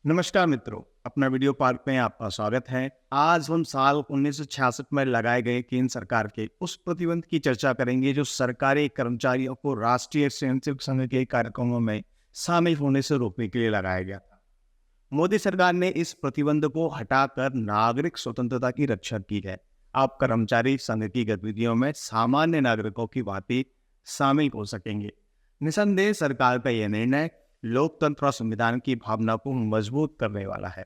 नमस्कार मित्रों, अपना वीडियो पार्क में आपका स्वागत है। आज हम साल 1966 में लगाए गए केंद्र सरकार के उस प्रतिबंध की चर्चा करेंगे जो सरकारी कर्मचारियों को राष्ट्रीय स्वयंसेवक संघ के कार्यक्रमों में शामिल होने से रोकने के लिए लगाया गया था। मोदी सरकार ने इस प्रतिबंध को हटाकर नागरिक स्वतंत्रता की रक्षा की है। आप कर्मचारी संघ की गतिविधियों में सामान्य नागरिकों की भांति शामिल हो सकेंगे। निसंदेह सरकार का यह निर्णय लोकतंत्र और संविधान की भावना को मजबूत करने वाला है।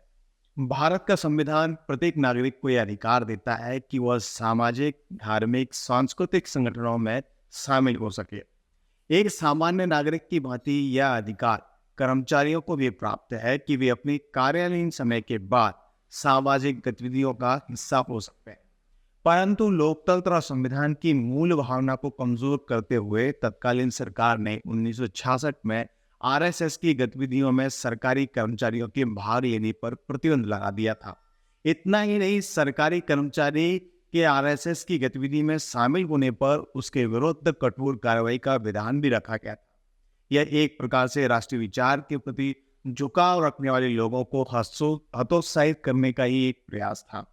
भारत का संविधान प्रत्येक नागरिक को यह अधिकार देता है कि वह सामाजिक, धार्मिक, सांस्कृतिक संगठनों में शामिल हो सके। एक सामान्य नागरिक की भांति यह अधिकार कर्मचारियों को भी प्राप्त है कि वे अपने कार्यालयीन समय के बाद सामाजिक गतिविधियों का हिस्सा हो सकते हैं। परंतु लोकतंत्र और संविधान की मूल भावना को कमजोर करते हुए तत्कालीन सरकार ने 1966 में आरएसएस की गतिविधियों में सरकारी कर्मचारियों के भाग लेने पर प्रतिबंध लगा दिया था। इतना ही नहीं, सरकारी कर्मचारी के आरएसएस की गतिविधि में शामिल होने पर उसके विरुद्ध कठोर कार्रवाई का विधान भी रखा गया था। यह एक प्रकार से राष्ट्रीय विचार के प्रति झुकाव रखने वाले लोगों को हतोत्साहित करने का ही एक प्रयास था।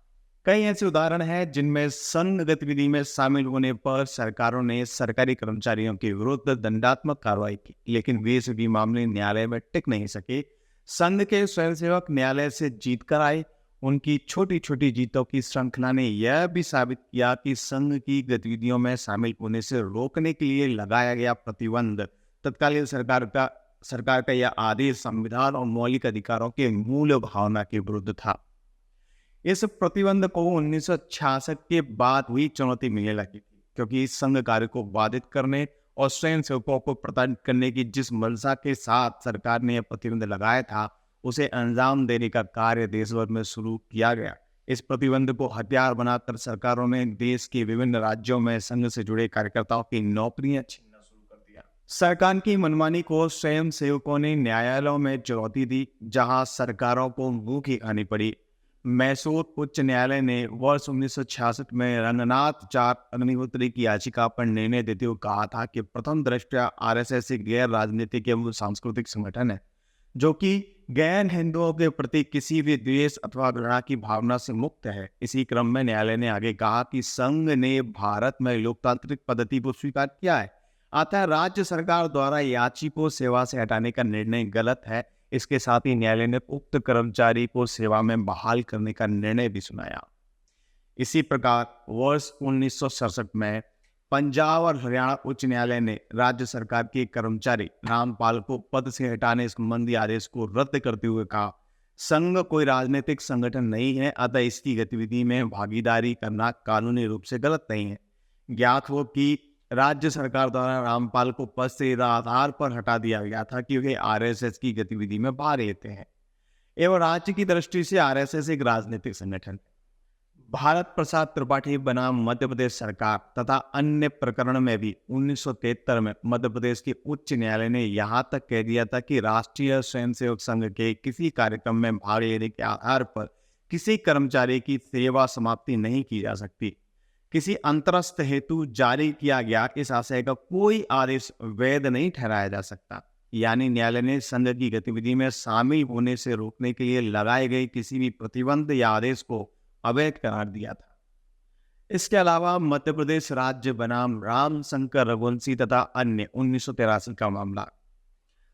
कई ऐसे उदाहरण हैं जिनमें संघ गतिविधि में शामिल होने पर सरकारों ने सरकारी कर्मचारियों के विरुद्ध दंडात्मक कार्रवाई की, लेकिन वे सभी मामले न्यायालय में टिक नहीं सके। संघ के स्वयंसेवक न्यायालय से जीत कर आए। उनकी छोटी छोटी जीतों की श्रृंखला ने यह भी साबित किया कि संघ की गतिविधियों में शामिल होने से रोकने के लिए लगाया गया प्रतिबंध तत्कालीन सरकार का यह आदेश संविधान और मौलिक अधिकारों के मूल भावना के विरुद्ध था। इस प्रतिबंध को 1966 के बाद हुई चुनौती मिलने लगी थी, क्योंकि इस संघ कार्य को बाधित करने और स्वयंसेवकों को प्रताड़ित करने की जिस मंशा के साथ सरकार ने यह प्रतिबंध लगाया था, उसे अंजाम देने का कार्य देश भर में शुरू किया गया। इस प्रतिबंध को हथियार बनाकर सरकारों ने देश के विभिन्न राज्यों में संघ से जुड़े कार्यकर्ताओं की नौकरियां छीनना शुरू कर दिया। सरकार की मनमानी को स्वयंसेवकों ने न्यायालयों में चुनौती दी, जहां सरकारों को मुंह की खानी पड़ी। मैसूर उच्च न्यायालय ने वर्ष 1966 में रंगनाथ चार अग्निहोत्री की याचिका पर निर्णय देते हुए कहा था कि प्रथम दृष्टया आरएसएस एक गैर राजनीतिक एवं सांस्कृतिक संगठन है, जो कि गैर हिंदुओं के प्रति किसी भी द्वेष अथवा घृणा की भावना से मुक्त है। इसी क्रम में न्यायालय ने आगे कहा कि संघ ने भारत में लोकतांत्रिक पद्धति को स्वीकार किया है, अतः राज्य सरकार द्वारा याची को सेवा से हटाने का निर्णय गलत है। इसके साथ ही न्यायालय ने उक्त कर्मचारी को सेवा में बहाल करने का निर्णय भी सुनाया। इसी प्रकार वर्ष 1967 में पंजाब और हरियाणा उच्च न्यायालय ने राज्य सरकार के कर्मचारी रामपाल को पद से हटाने संबंधी आदेश को रद्द करते हुए कहा, संघ कोई राजनीतिक संगठन नहीं है, अतः इसकी गतिविधि में भागीदारी करना कानूनी रूप से गलत नहीं है। ज्ञात हो कि राज्य सरकार द्वारा रामपाल को पद से इस आधार पर हटा दिया गया था कि वे आरएसएस की गतिविधि में भाग लेते हैं एवं राज्य की दृष्टि से आरएसएस एक राजनीतिक संगठन है। भारत प्रसाद त्रिपाठी बनाम मध्य प्रदेश सरकार तथा अन्य प्रकरण में भी 1973 में मध्य प्रदेश के उच्च न्यायालय ने यहां तक कह दिया था कि राष्ट्रीय स्वयंसेवक संघ के किसी कार्यक्रम में भाग लेने के आधार पर किसी कर्मचारी की सेवा समाप्ति नहीं की जा सकती। किसी अंतरस्थ हेतु जारी किया गया इस आशय का कोई आदेश वैध नहीं ठहराया जा सकता। यानी न्यायालय ने संघ की गतिविधि में शामिल होने से रोकने के लिए लगाए गए किसी भी प्रतिबंध या आदेश को अवैध करार दिया था। इसके अलावा मध्य प्रदेश राज्य बनाम राम शंकर रघुवंशी तथा अन्य 1983 का मामला,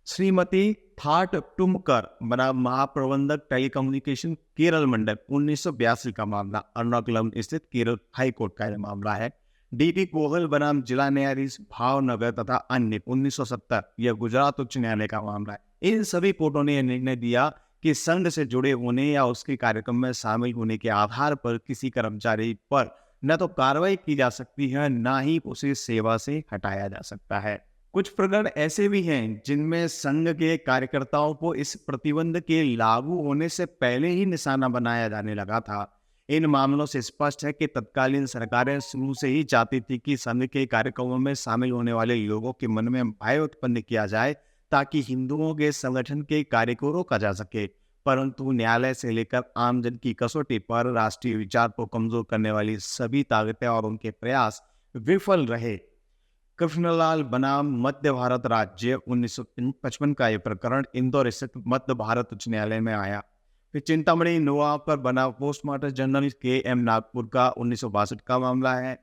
श्रीमती थाट टुमकर बनाम महाप्रबंधक टेलीकम्युनिकेशन केरल मंडल 1982 का मामला, एर्नाकुलम स्थित केरल हाईकोर्ट का यह मामला है। डीपी कोहल बनाम जिला न्यायाधीश भावनगर तथा अन्य 1970 यह गुजरात उच्च न्यायालय का मामला है। इन सभी कोर्टों ने यह निर्णय दिया कि संघ से जुड़े होने या उसके कार्यक्रम में शामिल होने के आधार पर किसी कर्मचारी पर न तो कार्रवाई की जा सकती है, न ही उसे सेवा से हटाया जा सकता है। कुछ प्रकरण ऐसे भी हैं जिनमें संघ के कार्यकर्ताओं को इस प्रतिबंध के लागू होने से पहले ही निशाना बनाया जाने लगा था। इन मामलों से स्पष्ट है कि तत्कालीन सरकारें शुरू से ही चाहती थी कि संघ के कार्यक्रमों में शामिल होने वाले लोगों के मन में भय उत्पन्न किया जाए, ताकि हिंदुओं के संगठन के कार्य को रोका जा सके। परंतु न्यायालय से लेकर आमजन की कसौटी पर राष्ट्रीय विचार को कमजोर करने वाली सभी ताकतें और उनके प्रयास विफल रहे। कृष्णलाल बनाम मध्य भारत राज्य 1955 का यह प्रकरण इंदौर स्थित मध्य भारत उच्च न्यायालय में आया। फिर चिंतामणि नोआपर बना पोस्टमास्टर जनरल के.एम. नागपुर का 1962 का मामला है।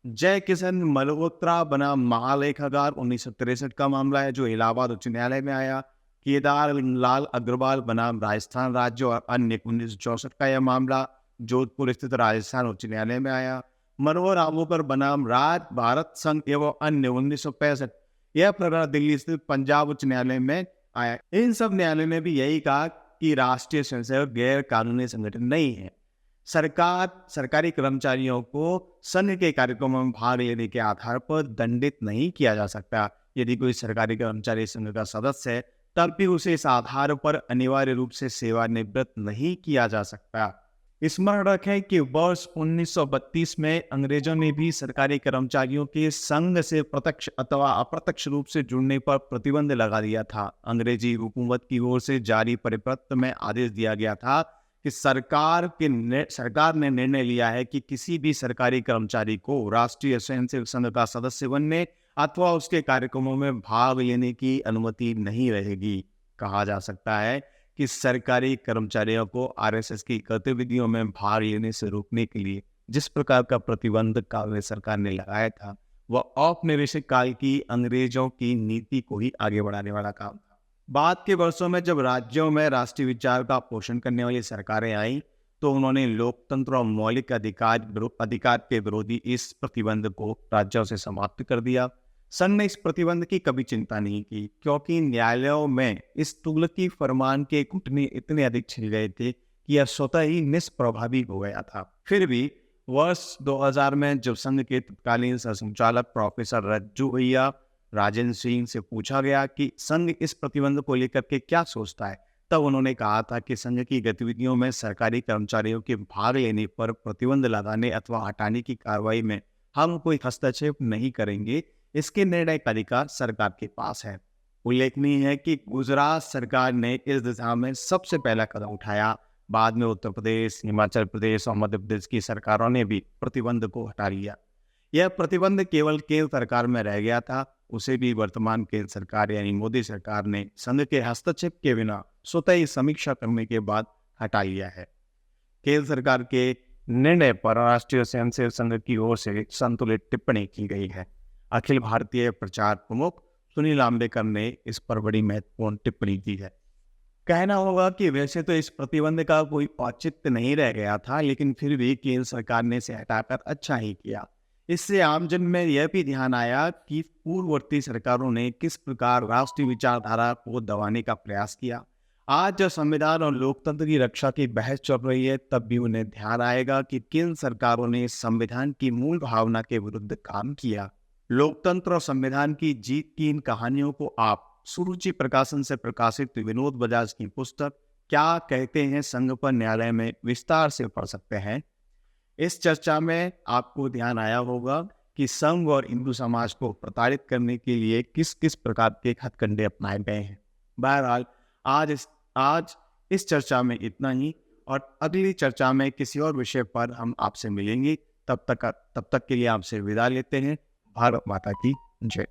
जय किशन मल्होत्रा बना महालेखागार 1963 का मामला है जो इलाहाबाद उच्च न्यायालय में आया। केदार लाल अग्रवाल बनाम राजस्थान राज्य और अन्य 1964 का यह मामला जोधपुर स्थित राजस्थान उच्च न्यायालय में आया। मनोहर आमोकर बनाम राज भारत संघ एवं अन्य 1965 यह प्रकरण दिल्ली स्थित पंजाब उच्च न्यायालय में आया। इन सब न्यायालय ने भी यही कहा कि राष्ट्रीय स्वयंसेवक गैर कानूनी संगठन नहीं है। सरकार सरकारी कर्मचारियों को संघ के कार्यक्रमों में भाग लेने के आधार पर दंडित नहीं किया जा सकता। यदि कोई सरकारी कर्मचारी संघ का सदस्य है तब भी उसे इस आधार पर अनिवार्य रूप से सेवानिवृत्त नहीं किया जा सकता। स्मरण रखें कि वर्ष 1932 में अंग्रेजों ने भी सरकारी कर्मचारियों के संघ से प्रत्यक्ष अथवा अप्रत्यक्ष रूप से जुड़ने पर प्रतिबंध लगा दिया था। अंग्रेजी हुकूमत की ओर से जारी परिपत्र में आदेश दिया गया था कि सरकार ने निर्णय लिया है कि किसी भी सरकारी कर्मचारी को राष्ट्रीय स्वयंसेवक संघ का सदस्य बनने अथवा उसके कार्यक्रमों में भाग लेने की अनुमति नहीं रहेगी। कहा जा सकता है कि सरकारी कर्मचारियों को आरएसएस की गतिविधियों में भाग लेने से रोकने के लिए जिस प्रकार का प्रतिबंध कांग्रेस सरकार ने लगाया था वह औपनिवेशिक काल की अंग्रेजों की नीति को ही आगे बढ़ाने वाला काम था। बाद के वर्षों में जब राज्यों में राष्ट्रीय विचार का पोषण करने वाली सरकारें आईं तो उन्होंने लोकतंत्र और मौलिक अधिकार के विरोधी इस प्रतिबंध को राज्यों से समाप्त कर दिया। संघ ने इस प्रतिबंध की कभी चिंता नहीं की क्योंकि न्यायालयों में इस तुगलकी फरमान के घुटने इतने अधिक छिल गए थे कि यह स्वतः ही निष्प्रभावी हो गया था। फिर भी वर्ष 2000 में जब संघ के तत्कालीन संचालक प्रोफेसर रज्जू भैया राजेंद्र सिंह से पूछा गया कि संघ इस प्रतिबंध को लेकर के क्या सोचता है, तब उन्होंने कहा था कि संघ की गतिविधियों में सरकारी कर्मचारियों के भाग लेने पर प्रतिबंध लगाने अथवा हटाने की कार्रवाई में हम कोई हस्तक्षेप नहीं करेंगे। इसके निर्णय का अधिकार सरकार के पास है। उल्लेखनीय है कि गुजरात सरकार ने इस दिशा में सबसे पहला कदम उठाया। बाद में उत्तर प्रदेश, हिमाचल प्रदेश और मध्य प्रदेश की सरकारों ने भी प्रतिबंध को हटा लिया। यह प्रतिबंध केवल केंद्र सरकार में रह गया था, उसे भी वर्तमान केंद्र सरकार यानी मोदी सरकार ने संघ के हस्तक्षेप के बिना स्वतः ही समीक्षा करने के बाद हटा लिया है। केंद्र सरकार के निर्णय पर राष्ट्रीय स्वयंसेवक संघ की ओर से संतुलित टिप्पणी की गई है। अखिल भारतीय प्रचार प्रमुख सुनील आम्बेकर ने इस पर बड़ी महत्वपूर्ण टिप्पणी की है। कहना होगा कि वैसे तो इस प्रतिबंध का कोई औचित्य नहीं रह गया था, लेकिन फिर भी केंद्र सरकार ने इसे हटाकर अच्छा ही किया। इससे आमजन में यह भी ध्यान आया कि पूर्ववर्ती सरकारों ने किस प्रकार राष्ट्रीय विचारधारा को दबाने का प्रयास किया। आज जब संविधान और लोकतंत्र की रक्षा की बहस चल रही है तब भी उन्हें ध्यान आएगा कि किन सरकारों ने संविधान की मूल भावना के विरुद्ध काम किया। लोकतंत्र और संविधान की जीत की इन कहानियों को आप सुरुचि प्रकाशन से प्रकाशित विनोद बजाज की पुस्तक क्या कहते हैं संघ पर न्यायालय में विस्तार से पढ़ सकते हैं। इस चर्चा में आपको ध्यान आया होगा कि संघ और हिंदू समाज को प्रताड़ित करने के लिए किस किस प्रकार के हथकंडे अपनाए गए हैं। बहरहाल आज इस चर्चा में इतना ही, और अगली चर्चा में किसी और विषय पर हम आपसे मिलेंगे। तब तक के लिए आपसे विदा लेते हैं। भारत माता की जय।